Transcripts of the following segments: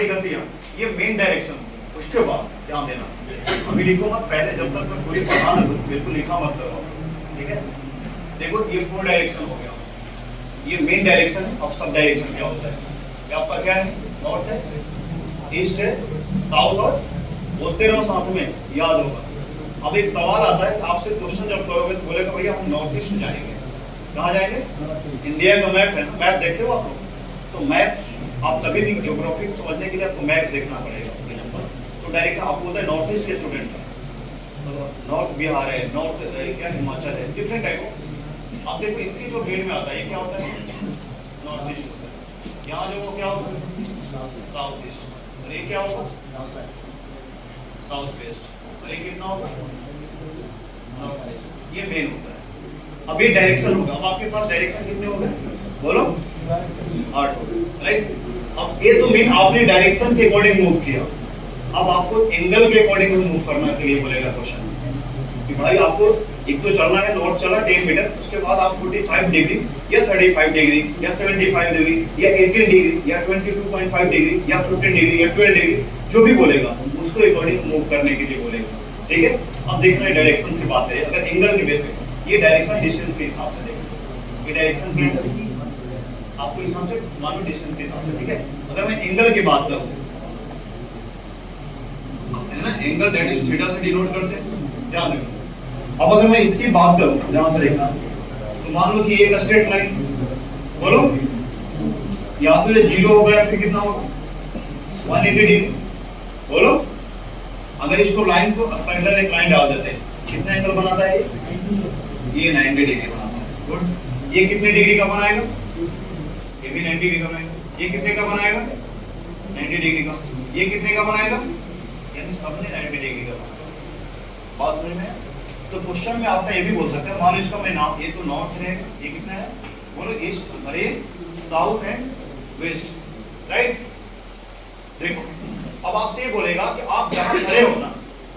बड़ी गलतियां, ये मेन डायरेक्शन, उसके बाद ध्यान देना। अभी लिखो मत, पहले जब तक मैं पूरी पढ़ा ना दूं बिल्कुल लिखा मत करो, ठीक है। देखो ये फुल डायरेक्शन हो गया, ये मेन डायरेक्शन है। अब सब डायरेक्शन क्या होता है, ये आपका क्या है, नॉर्थ है, ईस्ट है, साउथ, और बोलते रहो साथ में, याद होगा। अब एक सवाल आता है, आपसे क्वेश्चन जब करोगे तो बोलेगा भैया हम नॉर्थ ईस्ट जाएंगे, कहाँ जाएंगे, इंडिया का मैप है ना, मैप देखे हो आप लोग, तो मैप आप तभी भी ज्योग्राफी समझने के लिए आपको मैप देखना पड़ेगा। तो डायरेक्शन आपको होता है नॉर्थ ईस्ट के स्टूडेंट का, नॉर्थ बिहार है, नॉर्थ क्या हिमाचल है, डिफरेंट टाइप ऑफ। आप देखो इसकी जो मेन में आता है, ये क्या होता है, नॉर्थ ईस्ट होता है। यहाँ जो क्या होता है, साउथ ईस्ट, और ये क्या होगा, साउथ वेस्ट, और ये कितना होगा, नॉर्थ ईस्ट। ये मेन होता है। अब ये डायरेक्शन होगा। अब आपके पास डायरेक्शन कितने हो गए, बोलो, 8 हो गए, राइट। अब ये तो मेन आपने डायरेक्शन के अकॉर्डिंग मूव किया। अब आपको एंगल के अकॉर्डिंग मूव करने के लिए बोलेगा क्वेश्चन कि भाई आपको एक तो चलना है, नॉर्थ चला 10 मीटर, उसके बाद आप 45 डिग्री या 35 डिग्री या 75 डिग्री या 18 डिग्री या 22.5 डिग्री या 15 डिग्री या 12 डिग्री, जो भी बोलेगा उसको अकॉर्डिंग मूव करने के लिए बोलेगा, ठीक है। अब देखना है डायरेक्शन से बात है, अगर एंगल के बेस पे, ये डायरेक्शन डिस्टेंस के हिसाब से देखो, ये डायरेक्शन क्या है आपको हिसाब से मानो डिस्टेंस के हिसाब से, ठीक है। अगर मैं एंगल की बात करूं, है ना, एंगल दैट इज थीटा से डिनोट करते हैं, ध्यान रखो। अब अगर मैं इसकी बात करूं, ध्यान से देखना, तो मान लो कि एक स्ट्रेट लाइन, बोलो, या तो ये 0 होगा या फिर कितना होगा, 180 डिग्री, बोलो। अगर इसको लाइन को पैरेलल एक लाइन डाल देते हैं, कितना एंगल बनाता है ये 90 डिग्री बनाता है, गुड। ये कितने डिग्री का बनाएगा, ये भी 90 डिग्री का बनाएगा। ये कितने का बनाएगा, 90 डिग्री का। ये कितने का बनाएगा, यानी सबने 90 डिग्री का बनाएगा। बात समझ में? तो क्वेश्चन में आपका ये भी बोल सकते हैं, मान लो इसका मैं नाम, ये तो नॉर्थ रहेगा, ये कितना है, बोलो ईस्ट, अरे साउथ एंड वेस्ट, राइट। देखो अब आपसे ये बोलेगा कि आप जहां खड़े हो ना,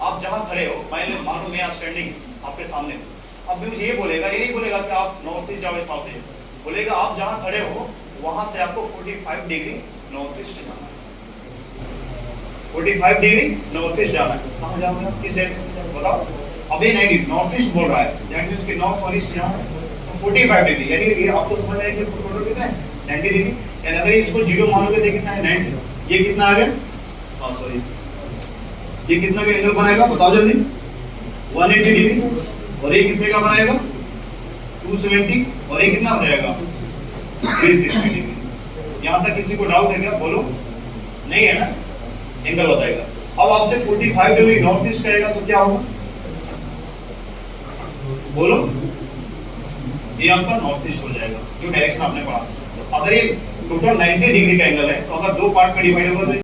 आप जहां खड़े हो, मान लो मैं स्टैंडिंग आपके सामने, अब मुझे ये बोलेगा, ये नहीं बोलेगा कि आप नॉर्थ ईस्ट जाओ साउथ ईस्ट, बोलेगा आप जहां खड़े हो वहां से आपको 45 डिग्री नॉर्थ ईस्ट जाना है, 45 डिग्री नॉर्थ ईस्ट जाना है। कहां जाऊंगा, किस डायरेक्शन में, बताओ। अब ये 90 नॉर्थ ईस्ट बोल रहा है, दैट मींस कि नॉर्थ और ईस्ट यहाँ है, तो 45 डिग्री, यानी ये आपको समझ में आएगा कि टोटल कितना है, 90 डिग्री। यानी अगर इसको 0 मानोगे तो कितना है, 90। ये कितना आ गया, हां सॉरी, ये कितना का एंगल बनाएगा, बताओ जल्दी, 180 डिग्री। और ये कितने का बनाएगा, 270, और ये कितना हो जाएगा, 360 डिग्री। यहां तक किसी को डाउट है क्या, बोलो, नहीं है ना, एंगल बताएगा। अब आपसे 45 डिग्री नॉर्थ ईस्ट कहेगा तो क्या होगा, बोलो, ये आपका नॉर्थ ईस्ट हो जाएगा, जो डायरेक्शन आपने पढ़ा। अगर ये टोटल 90 डिग्री का एंगल है, तो अगर दो पार्ट में डिवाइड होगा